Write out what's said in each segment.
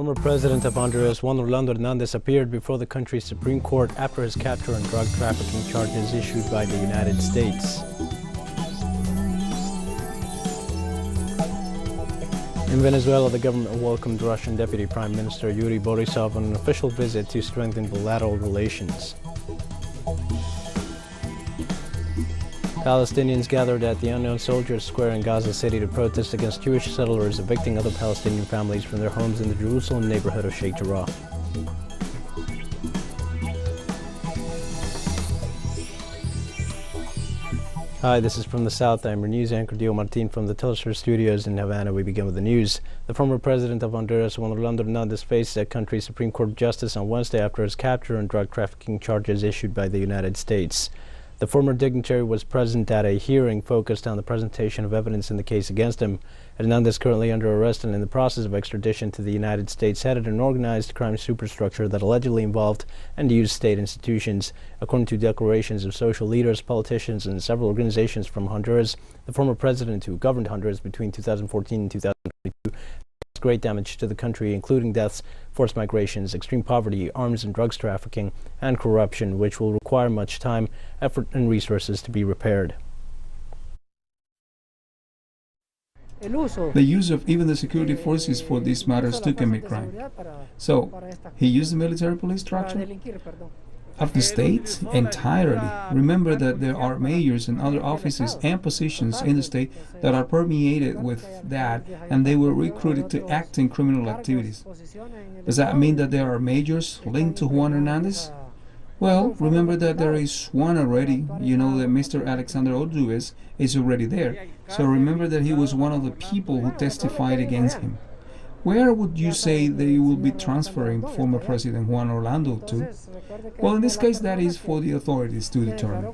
Former President of Honduras, Juan Orlando Hernandez, appeared before the country's Supreme Court after his capture on drug trafficking charges issued by the United States. In Venezuela, the government welcomed Russian Deputy Prime Minister Yuri Borisov on an official visit to strengthen bilateral relations. Palestinians gathered at the Unknown Soldiers Square in Gaza City to protest against Jewish settlers evicting other Palestinian families from their homes in the Jerusalem neighborhood of Sheikh Jarrah. Hi, this is From the South. I'm your news anchor Dio Martin from the teleSUR studios in Havana. We begin with the news. The former president of Honduras, Juan Orlando Hernandez, faced a country's Supreme Court justice on Wednesday after his capture on drug trafficking charges issued by the United States. The former dignitary was present at a hearing focused on the presentation of evidence in the case against him. Hernandez, currently under arrest and in the process of extradition to the United States, headed an organized crime superstructure that allegedly involved and used state institutions. According to declarations of social leaders, politicians, and several organizations from Honduras, the former president, who governed Honduras between 2014 and 2022, great damage to the country, including deaths, forced migrations, extreme poverty, arms and drugs trafficking, and corruption, which will require much time, effort, and resources to be repaired. The use of even the security forces for these matters to commit crime. So, he used the military police structure of the state entirely. Remember that there are mayors and other offices and positions in the state that are permeated with that, and they were recruited to act in criminal activities. Does that mean that there are mayors linked to Juan Hernandez? Well, remember that there is one already. You know that Mr. Alexander Ordubes is already there. So remember that he was one of the people who testified against him. Where would you say they will be transferring former President Juan Orlando to? Well, in this case, that is for the authorities to determine.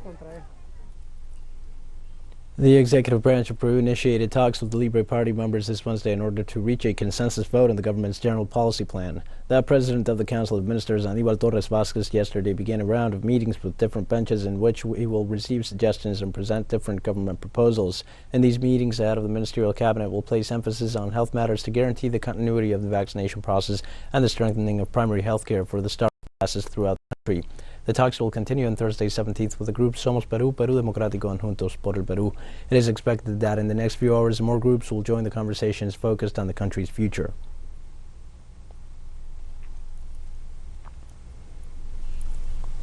The executive branch of Peru initiated talks with the Libre Party members this Wednesday in order to reach a consensus vote on the government's general policy plan. The president of the Council of Ministers, Aníbal Torres Vázquez, yesterday began a round of meetings with different benches in which he will receive suggestions and present different government proposals. In these meetings, the head of the ministerial cabinet will place emphasis on health matters to guarantee the continuity of the vaccination process and the strengthening of primary health care for the starving classes throughout the country. The talks will continue on Thursday 17th with the groups Somos Perú, Perú Democrático, and Juntos por el Perú. It is expected that in the next few hours, more groups will join the conversations focused on the country's future.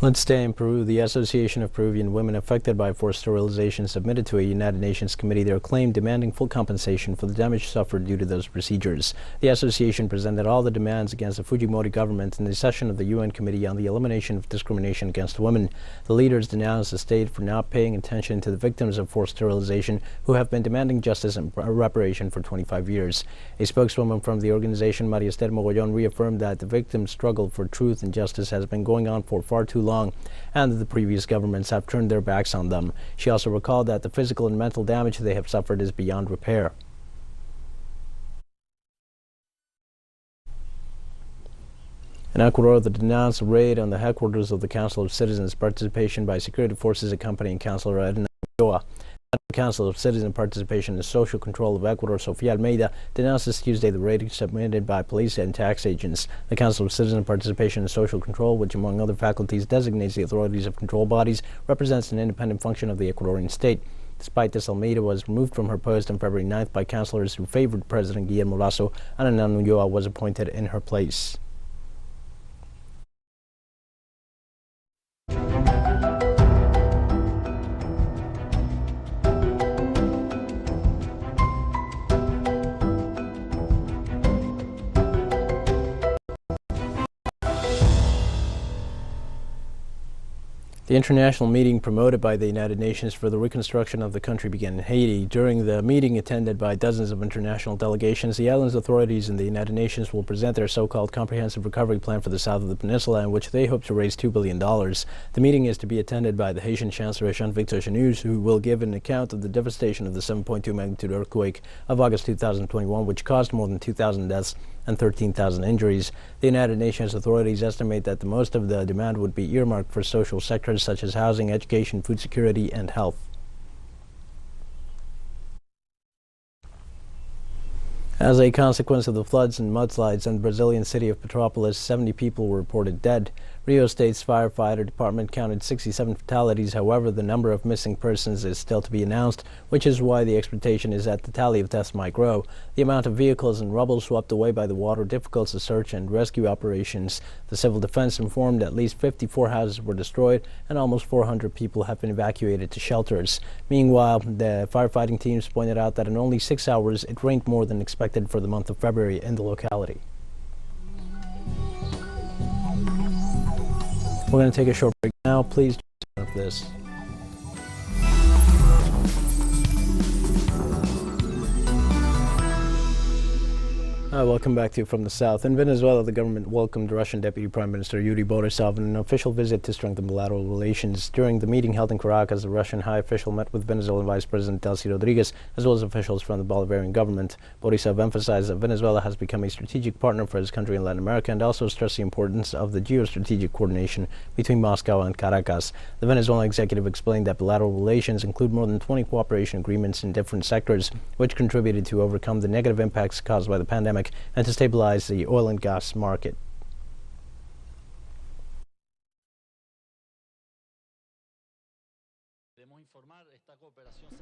Let's stay in Peru. The Association of Peruvian Women Affected by Forced Sterilization submitted to a United Nations committee their claim demanding full compensation for the damage suffered due to those procedures. The association presented all the demands against the Fujimori government in the session of the UN Committee on the Elimination of Discrimination Against Women. The leaders denounced the state for not paying attention to the victims of forced sterilization who have been demanding justice and reparation for 25 years. A spokeswoman from the organization, María Esther Mogollón, reaffirmed that the victims' struggle for truth and justice has been going on for far too long, and that the previous governments have turned their backs on them. She also recalled that the physical and mental damage they have suffered is beyond repair. In Ecuador, the denounced raid on the headquarters of the Council of Citizens Participation by Security Forces accompanying Councilor Edna Ulloa. The Council of Citizen Participation and Social Control of Ecuador, Sofia Almeida, denounced this Tuesday the raid submitted by police and tax agents. The Council of Citizen Participation and Social Control, which among other faculties designates the authorities of control bodies, represents an independent function of the Ecuadorian state. Despite this, Almeida was removed from her post on February 9th by councillors who favored President Guillermo Lasso, and Ana Ulloa was appointed in her place. The international meeting promoted by the United Nations for the reconstruction of the country began in Haiti. During the meeting, attended by dozens of international delegations, the island's authorities and the United Nations will present their so-called comprehensive recovery plan for the south of the peninsula, in which they hope to raise $2 billion. The meeting is to be attended by the Haitian Chancellor Jean-Victor Chanus, who will give an account of the devastation of the 7.2 magnitude earthquake of August 2021, which caused more than 2,000 deaths and 13,000 injuries. The United Nations authorities estimate that the most of the demand would be earmarked for social sectors such as housing, education, food security, and health. As a consequence of the floods and mudslides in the Brazilian city of Petrópolis, 70 people were reported dead. Rio State's firefighter department counted 67 fatalities. However, the number of missing persons is still to be announced, which is why the expectation is that the tally of deaths might grow. The amount of vehicles and rubble swept away by the water difficults the search and rescue operations. The civil defense informed at least 54 houses were destroyed and almost 400 people have been evacuated to shelters. Meanwhile, the firefighting teams pointed out that in only 6 hours it rained more than expected for the month of February in the locality. We're going to take a short break now. Please turn off this. Welcome back to you from the South. In Venezuela, the government welcomed Russian Deputy Prime Minister Yuri Borisov in an official visit to strengthen bilateral relations. During the meeting held in Caracas, the Russian high official met with Venezuelan Vice President Delcy Rodriguez, as well as officials from the Bolivarian government. Borisov emphasized that Venezuela has become a strategic partner for his country in Latin America and also stressed the importance of the geostrategic coordination between Moscow and Caracas. The Venezuelan executive explained that bilateral relations include more than 20 cooperation agreements in different sectors, which contributed to overcome the negative impacts caused by the pandemic and to stabilize the oil and gas market.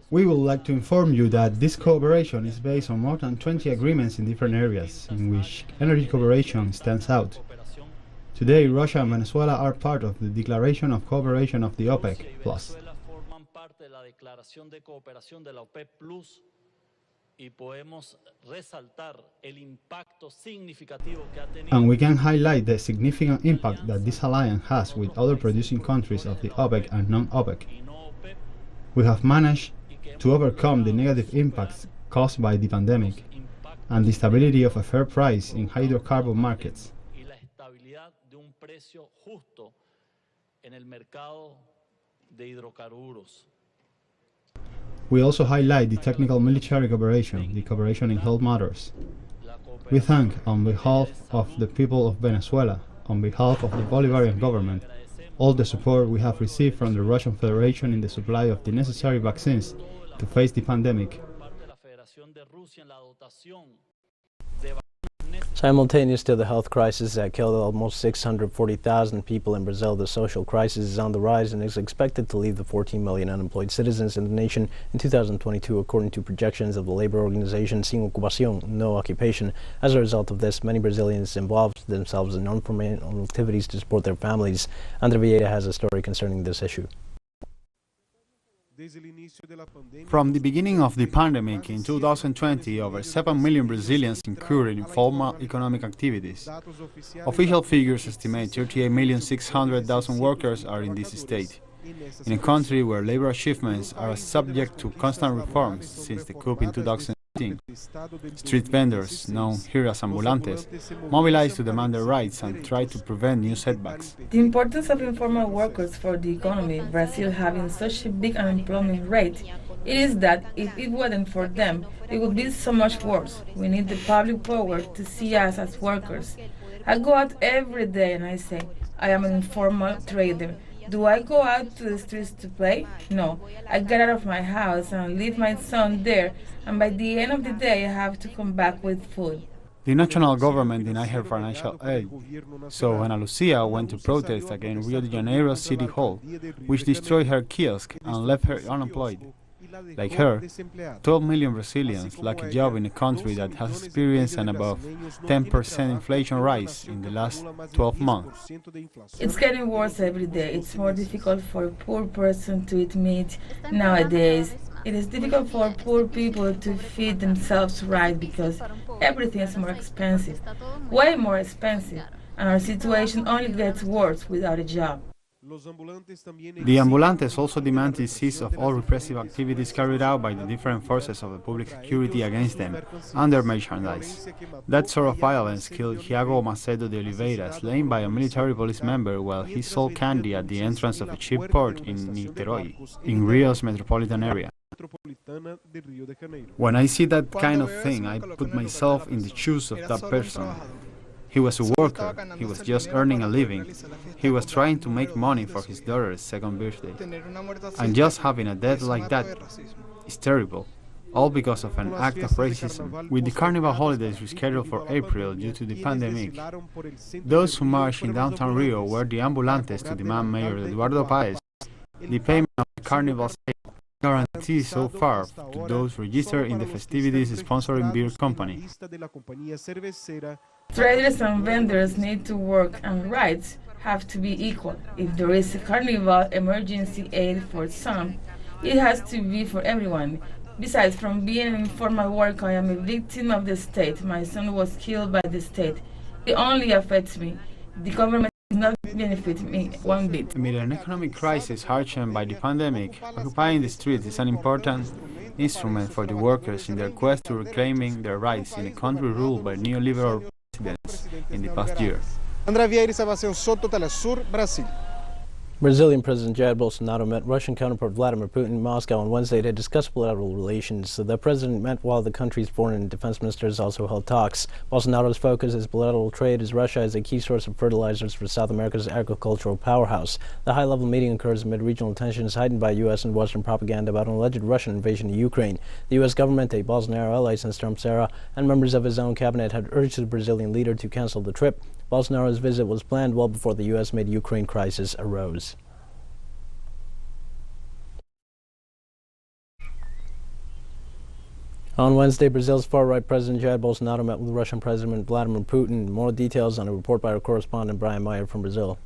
We would like to inform you that this cooperation is based on more than 20 agreements in different areas, in which energy cooperation stands out. Today, Russia and Venezuela are part of the Declaration of Cooperation of the OPEC+. And we can highlight the significant impact that this alliance has with other producing countries of the OPEC and non-OPEC. We have managed to overcome the negative impacts caused by the pandemic and the stability of a fair price in hydrocarbon markets. We also highlight the technical military cooperation, the cooperation in health matters. We thank, on behalf of the people of Venezuela, on behalf of the Bolivarian government, all the support we have received from the Russian Federation in the supply of the necessary vaccines to face the pandemic. Simultaneous to the health crisis that killed almost 640,000 people in Brazil, the social crisis is on the rise and is expected to leave the 14 million unemployed citizens in the nation in 2022, according to projections of the labor organization Sin Ocupación, No Occupation. As a result of this, many Brazilians involved themselves in non-formal activities to support their families. Andre Vieira has a story concerning this issue. From the beginning of the pandemic in 2020, over 7 million Brazilians incurred in informal economic activities. Official figures estimate 38,600,000 workers are in this state. In a country where labor achievements are subject to constant reforms since the coup in 2018, street vendors, known here as ambulantes, mobilized to demand their rights and try to prevent new setbacks. The importance of informal workers for the economy, Brazil having such a big unemployment rate, it is that if it wasn't for them, it would be so much worse. We need the public power to see us as workers. I go out every day and I say, I am an informal trader. Do I go out to the streets to play? No. I get out of my house and leave my son there, and by the end of the day I have to come back with food. The national government denied her financial aid, so Ana Lucia went to protest against Rio de Janeiro City Hall, which destroyed her kiosk and left her unemployed. Like her, 12 million Brazilians lack a job in a country that has experienced an above 10% inflation rise in the last 12 months. It's getting worse every day. It's more difficult for a poor person to eat meat nowadays. It is difficult for poor people to feed themselves right because everything is more expensive, way more expensive, and our situation only gets worse without a job. The ambulantes also demand the cease of all repressive activities carried out by the different forces of the public security against them and their merchandise. That sort of violence killed Thiago Macedo de Oliveira, slain by a military police member while he sold candy at the entrance of a cheap port in Niterói, in Rio's metropolitan area. When I see that kind of thing, I put myself in the shoes of that person. He was a worker, he was just earning a living, he was trying to make money for his daughter's second birthday. And just having a death like that is terrible. all because of an act of racism. With the carnival holidays rescheduled for April due to the pandemic, those who marched in downtown Rio were the ambulantes to demand Mayor Eduardo Paez the payment of the carnival's guarantee so far to those registered in the festivities sponsoring beer company. Traders and vendors need to work, and rights have to be equal. If there is a carnival emergency aid for some, it has to be for everyone. Besides, from being an informal worker, I am a victim of the state. My son was killed by the state. It only affects me. The government does not benefit me one bit. Amid an economic crisis harshened by the pandemic, occupying the streets is an important instrument for the workers in their quest to reclaiming their rights in a country ruled by neoliberal presidents in the past year. André Vieira, Sebastião Soto, teleSUR, Brasil. Brazilian President Jair Bolsonaro met Russian counterpart Vladimir Putin in Moscow on Wednesday to discuss bilateral relations. The president met while the country's foreign and defense ministers also held talks. Bolsonaro's focus is bilateral trade, as Russia is a key source of fertilizers for South America's agricultural powerhouse. The high-level meeting occurs amid regional tensions heightened by U.S. and Western propaganda about an alleged Russian invasion of Ukraine. The U.S. government, a Bolsonaro ally since Trump's era, and members of his own cabinet had urged the Brazilian leader to cancel the trip. Bolsonaro's visit was planned well before the U.S. made Ukraine crisis arose. On Wednesday, Brazil's far-right President Jair Bolsonaro met with Russian President Vladimir Putin. More details on a report by our correspondent Brian Meyer from Brazil.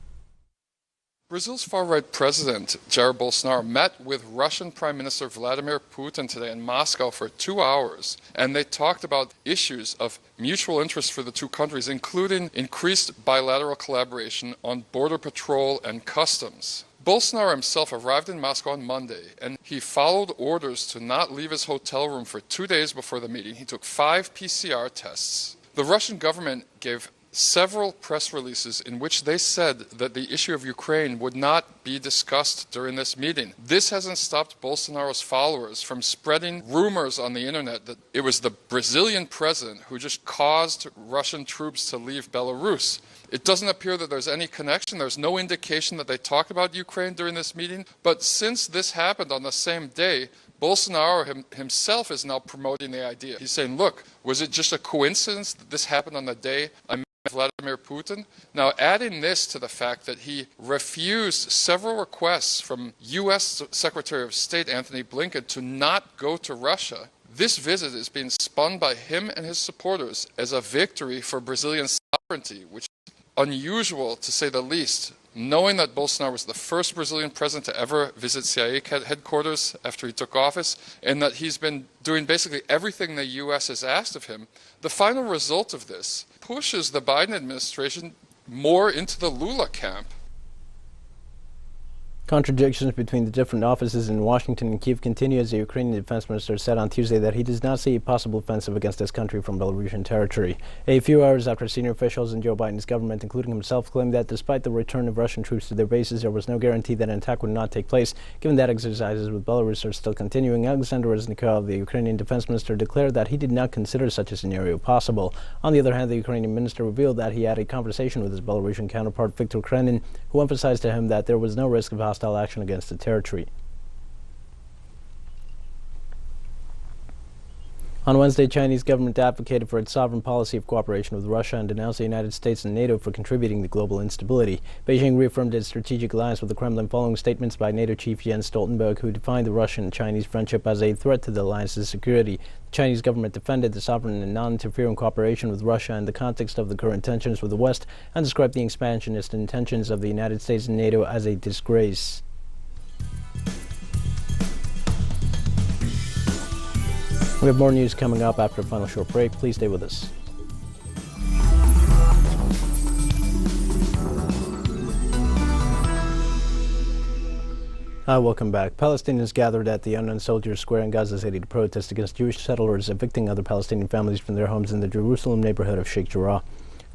Brazil's far-right president, Jair Bolsonaro, met with Russian Prime Minister Vladimir Putin today in Moscow for 2 hours, and they talked about issues of mutual interest for the two countries, including increased bilateral collaboration on border patrol and customs. Bolsonaro himself arrived in Moscow on Monday, and he followed orders to not leave his hotel room for 2 days before the meeting. He took 5 PCR tests. The Russian government gave several press releases in which they said that the issue of Ukraine would not be discussed during this meeting. This hasn't stopped Bolsonaro's followers from spreading rumors on the internet that it was the Brazilian president who just caused Russian troops to leave Belarus. It doesn't appear that there's any connection. There's no indication that they talked about Ukraine during this meeting. But since this happened on the same day, Bolsonaro himself is now promoting the idea. He's saying, look, was it just a coincidence that this happened on the day I met Vladimir Putin? Now, adding this to the fact that he refused several requests from U.S. Secretary of State Antony Blinken to not go to Russia, this visit is being spun by him and his supporters as a victory for Brazilian sovereignty, which is unusual to say the least, knowing that Bolsonaro was the first Brazilian president to ever visit CIA headquarters after he took office, and that he's been doing basically everything the U.S. has asked of him. The final result of this pushes the Biden administration more into the Lula camp. Contradictions between the different offices in Washington and Kyiv continue as the Ukrainian defense minister said on Tuesday that he does not see a possible offensive against his country from Belarusian territory. A few hours after senior officials in Joe Biden's government, including himself, claimed that despite the return of Russian troops to their bases, there was no guarantee that an attack would not take place. Given that exercises with Belarus are still continuing, Alexander Reznikov, the Ukrainian defense minister, declared that he did not consider such a scenario possible. On the other hand, the Ukrainian minister revealed that he had a conversation with his Belarusian counterpart, Viktor Krenin, who emphasized to him that there was no risk of hostile action against the territory. On Wednesday, Chinese government advocated for its sovereign policy of cooperation with Russia and denounced the United States and NATO for contributing to global instability. Beijing reaffirmed its strategic alliance with the Kremlin following statements by NATO chief Jens Stoltenberg, who defined the Russian-Chinese friendship as a threat to the alliance's security. The Chinese government defended the sovereign and non-interfering cooperation with Russia in the context of the current tensions with the West and described the expansionist intentions of the United States and NATO as a disgrace. We have more news coming up after a final short break. Please stay with us. Hi, welcome back. Palestinians gathered at the Unknown Soldiers Square in Gaza City to protest against Jewish settlers evicting other Palestinian families from their homes in the Jerusalem neighborhood of Sheikh Jarrah.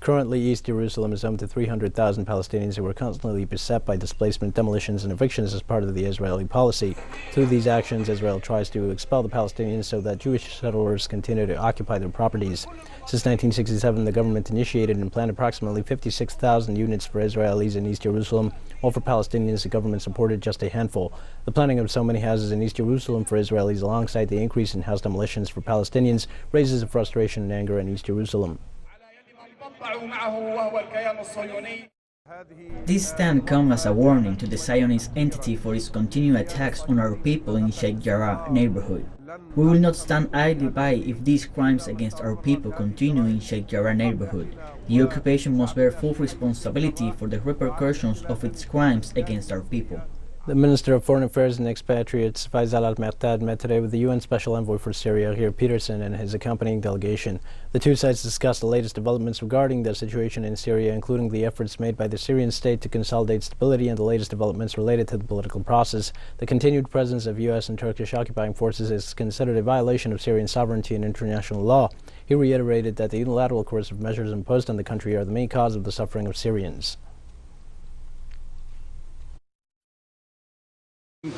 Currently, East Jerusalem is home to 300,000 Palestinians who are constantly beset by displacement, demolitions, and evictions as part of the Israeli policy. Through these actions, Israel tries to expel the Palestinians so that Jewish settlers continue to occupy their properties. Since 1967, the government initiated and planned approximately 56,000 units for Israelis in East Jerusalem, while for Palestinians, the government supported just a handful. The planning of so many houses in East Jerusalem for Israelis, alongside the increase in house demolitions for Palestinians, raises frustration and anger in East Jerusalem. This stand comes as a warning to the Zionist entity for its continued attacks on our people in Sheikh Jarrah neighborhood. We will not stand idly by if these crimes against our people continue in Sheikh Jarrah neighborhood. The occupation must bear full responsibility for the repercussions of its crimes against our people. The Minister of Foreign Affairs and Expatriates, Faisal Al-Muqdad, met today with the UN Special Envoy for Syria, Geir Peterson, and his accompanying delegation. The two sides discussed the latest developments regarding the situation in Syria, including the efforts made by the Syrian state to consolidate stability and the latest developments related to the political process. The continued presence of U.S. and Turkish occupying forces is considered a violation of Syrian sovereignty and international law. He reiterated that the unilateral coercive measures imposed on the country are the main cause of the suffering of Syrians.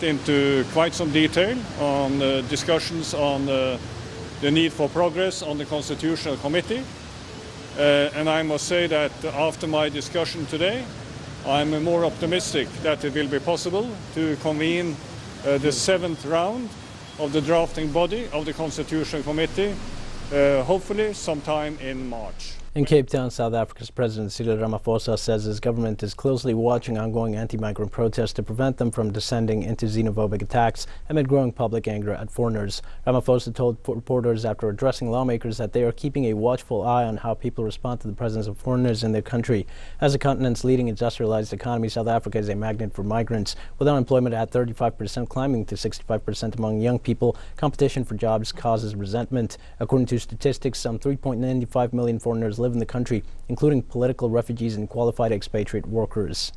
Into quite some detail on discussions on the need for progress on the Constitutional Committee. And I must say that after my discussion today, I'm more optimistic that it will be possible to convene the 7th round of the drafting body of the Constitutional Committee, hopefully sometime in March. In Cape Town, South Africa's President Cyril Ramaphosa says his government is closely watching ongoing anti-migrant protests to prevent them from descending into xenophobic attacks amid growing public anger at foreigners. Ramaphosa told reporters after addressing lawmakers that they are keeping a watchful eye on how people respond to the presence of foreigners in their country. As the continent's leading industrialized economy, South Africa is a magnet for migrants. With unemployment at 35% climbing to 65% among young people, competition for jobs causes resentment. According to statistics, some 3.95 million foreigners live in the country, including political refugees and qualified expatriate workers.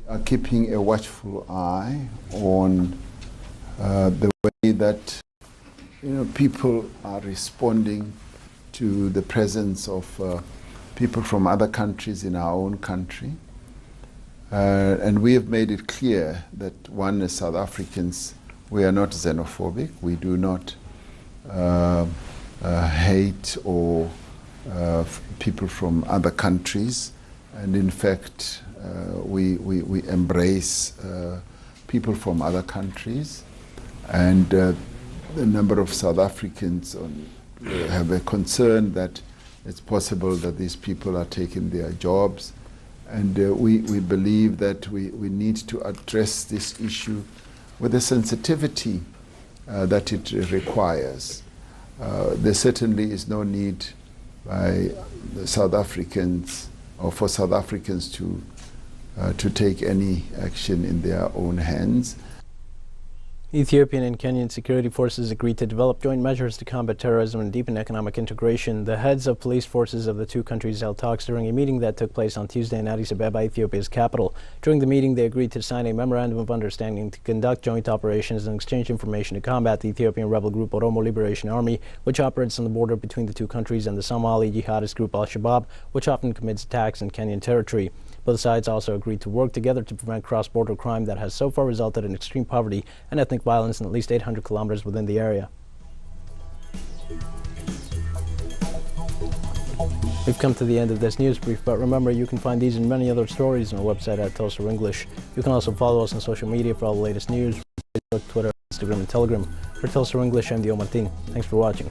We are keeping a watchful eye on the way that people are responding to the presence of people from other countries in our own country. And we have made it clear that, one, as South Africans, we are not xenophobic. We do not hate or people from other countries, and in fact we embrace people from other countries, and the number of South Africans have a concern that it's possible that these people are taking their jobs, and we believe that we need to address this issue with the sensitivity that it requires. There certainly is no need by the South Africans or for South Africans to take any action in their own hands. Ethiopian and Kenyan security forces agreed to develop joint measures to combat terrorism and deepen economic integration. The heads of police forces of the two countries held talks during a meeting that took place on Tuesday in Addis Ababa, Ethiopia's capital. During the meeting, they agreed to sign a memorandum of understanding to conduct joint operations and exchange information to combat the Ethiopian rebel group Oromo Liberation Army, which operates on the border between the two countries, and the Somali jihadist group Al-Shabaab, which often commits attacks in Kenyan territory. Both sides also agreed to work together to prevent cross-border crime that has so far resulted in extreme poverty and ethnic violence in at least 800 kilometers within the area. We've come to the end of this news brief, but remember, you can find these and many other stories on our website at teleSUR English. You can also follow us on social media for all the latest news, Facebook, Twitter, Instagram, and Telegram. For teleSUR English, I'm Dio Martin. Thanks for watching.